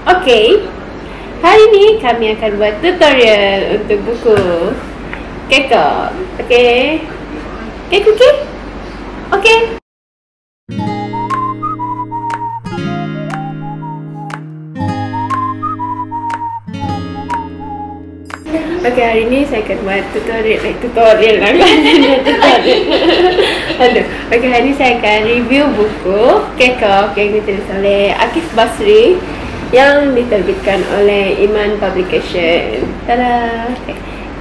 Okay, hari ni kami akan buat tutorial untuk buku Kekok. Okay, Kekok. Okay. Okay, hari ni saya akan buat tutorial lah kan. Aduh. Okay, hari ni saya akan review buku Kekok yang ditulis oleh Akif Basri yang diterbitkan oleh Iman Publication. Tada.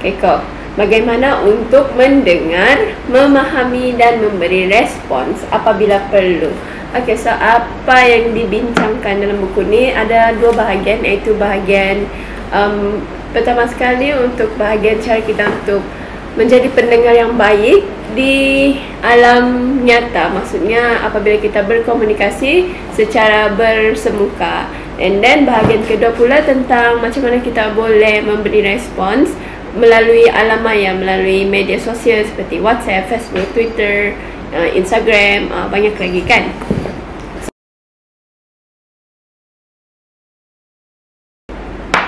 Kekok. Bagaimana untuk mendengar, memahami dan memberi respons apabila perlu. Okay, so apa yang dibincangkan dalam buku ni ada dua bahagian, iaitu bahagian pertama sekali untuk bahagian cara kita untuk menjadi pendengar yang baik di alam nyata. Maksudnya apabila kita berkomunikasi secara bersemuka. And then bahagian kedua pula tentang macam mana kita boleh memberi respons melalui alam maya, melalui media sosial seperti WhatsApp, Facebook, Twitter, Instagram, banyak lagi kan.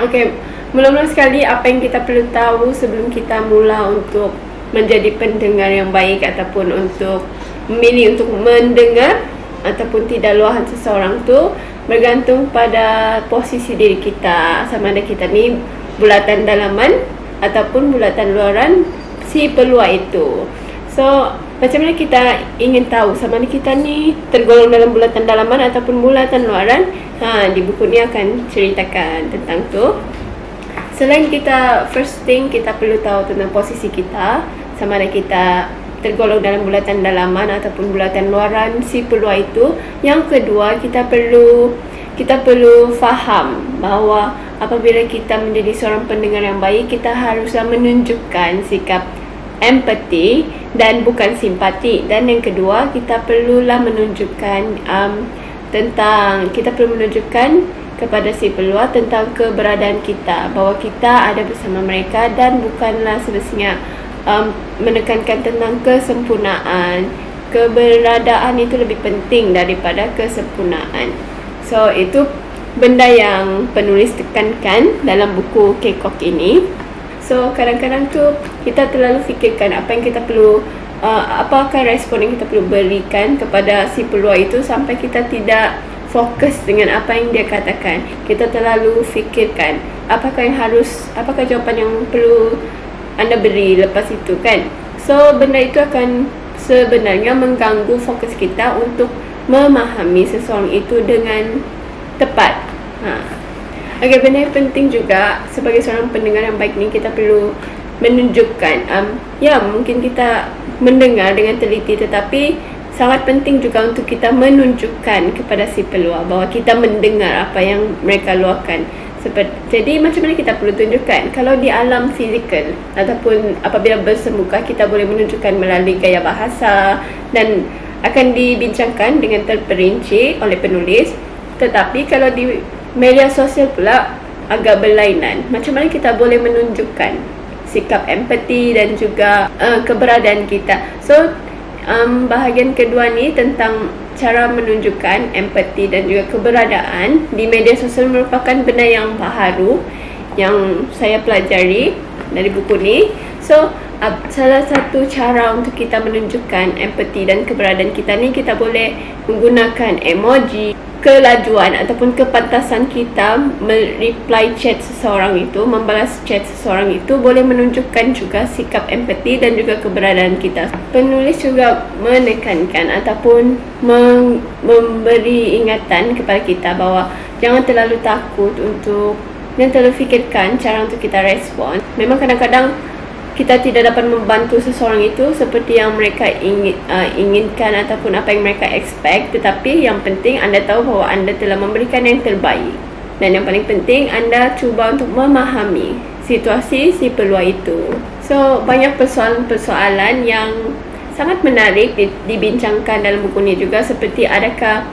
Okay, mula-mula sekali apa yang kita perlu tahu sebelum kita mula untuk menjadi pendengar yang baik ataupun untuk memilih untuk mendengar ataupun tidak luahan seseorang tu bergantung pada posisi diri kita, sama ada kita ni bulatan dalaman ataupun bulatan luaran si peluang itu. So, macam mana kita ingin tahu sama ada kita ni tergolong dalam bulatan dalaman ataupun bulatan luaran? Di buku ni akan ceritakan tentang tu. Selain kita, first thing kita perlu tahu tentang posisi kita, sama ada kita tergolong dalam bulatan dalaman ataupun bulatan luaran si peluang itu. Yang kedua, kita perlu faham bahawa apabila kita menjadi seorang pendengar yang baik, kita haruslah menunjukkan sikap empati dan bukan simpati. Dan yang kedua, kita perlulah menunjukkan kita perlu menunjukkan kepada si peluang tentang keberadaan kita, bahawa kita ada bersama mereka dan bukanlah semestinya menekankan tentang kesempurnaan. Keberadaan itu lebih penting daripada kesempurnaan. So, itu benda yang penulis tekankan dalam buku Kekok ini. So, kadang-kadang tu kita terlalu fikirkan apa yang kita perlu, apakah respon yang kita perlu berikan kepada si peluang itu sampai kita tidak fokus dengan apa yang dia katakan. Kita terlalu fikirkan apakah jawapan yang perlu anda beri lepas itu kan. So, benda itu akan sebenarnya mengganggu fokus kita untuk memahami seseorang itu dengan tepat. Okay, benda yang penting juga sebagai seorang pendengar yang baik ni, kita perlu menunjukkan mungkin kita mendengar dengan teliti, tetapi sangat penting juga untuk kita menunjukkan kepada si peluang bahawa kita mendengar apa yang mereka luahkan. Jadi macam mana kita perlu tunjukkan? Kalau di alam fizikal ataupun apabila bersemuka, kita boleh menunjukkan melalui gaya bahasa dan akan dibincangkan dengan terperinci oleh penulis. Tetapi kalau di media sosial pula agak berlainan. Macam mana kita boleh menunjukkan sikap empati dan juga keberadaan kita. So, bahagian kedua ni tentang cara menunjukkan empati dan juga keberadaan di media sosial merupakan benda yang baharu yang saya pelajari dari buku ni. So, salah satu cara untuk kita menunjukkan empati dan keberadaan kita ni, kita boleh menggunakan emoji. Kelajuan ataupun kepantasan kita reply chat seseorang itu, membalas chat seseorang itu boleh menunjukkan juga sikap empati dan juga keberadaan kita. Penulis juga menekankan ataupun memberi ingatan kepada kita bahawa jangan terlalu takut untuk dan terlalu fikirkan cara untuk kita respon. Memang kadang-kadang kita tidak dapat membantu seseorang itu seperti yang mereka inginkan ataupun apa yang mereka expect, tetapi yang penting anda tahu bahawa anda telah memberikan yang terbaik. Dan yang paling penting, anda cuba untuk memahami situasi si peluang itu. So, banyak persoalan-persoalan yang sangat menarik dibincangkan dalam buku ini juga, seperti adakah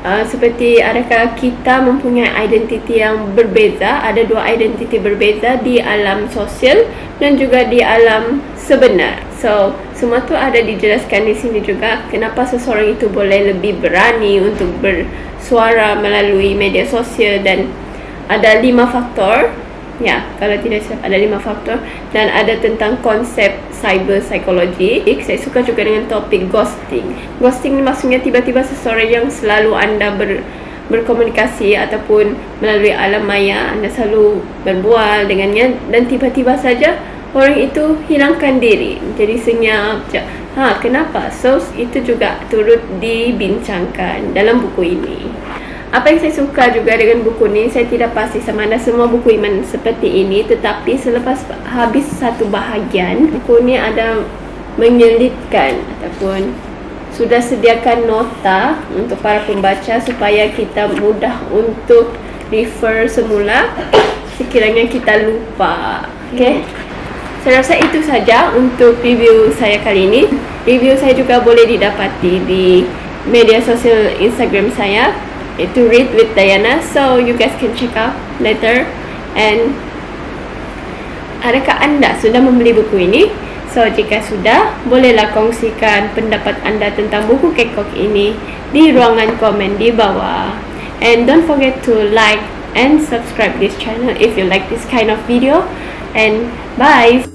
seperti adakah kita mempunyai identiti yang berbeza, ada dua identiti berbeza di alam sosial dan juga di alam sebenar. So, semua tu ada dijelaskan di sini juga kenapa seseorang itu boleh lebih berani untuk bersuara melalui media sosial, dan ada 5 faktor. Ya, kalau tidak silap ada 5 faktor, dan ada tentang konsep cyber psychology. Saya suka juga dengan topik ghosting. Ghosting maksudnya tiba-tiba seseorang yang selalu anda berkomunikasi ataupun melalui alam maya, anda selalu berbual dengannya, dan tiba-tiba saja orang itu hilangkan diri, jadi senyap. Kenapa? So, itu juga turut dibincangkan dalam buku ini. Apa yang saya suka juga dengan buku ni, saya tidak pasti sama ada semua buku iman seperti ini, tetapi selepas habis satu bahagian, buku ni ada menyelitkan ataupun sudah sediakan nota untuk para pembaca supaya kita mudah untuk refer semula sekiranya kita lupa. Okay? Saya rasa itu saja untuk review saya kali ini. Review saya juga boleh didapati di media sosial Instagram saya, itu Read with Diana, so you guys can check out later. And adakah anda sudah membeli buku ini? So jika sudah, bolehlah kongsikan pendapat anda tentang buku Kekok ini di ruangan komen di bawah. And don't forget to like and subscribe this channel if you like this kind of video. And bye.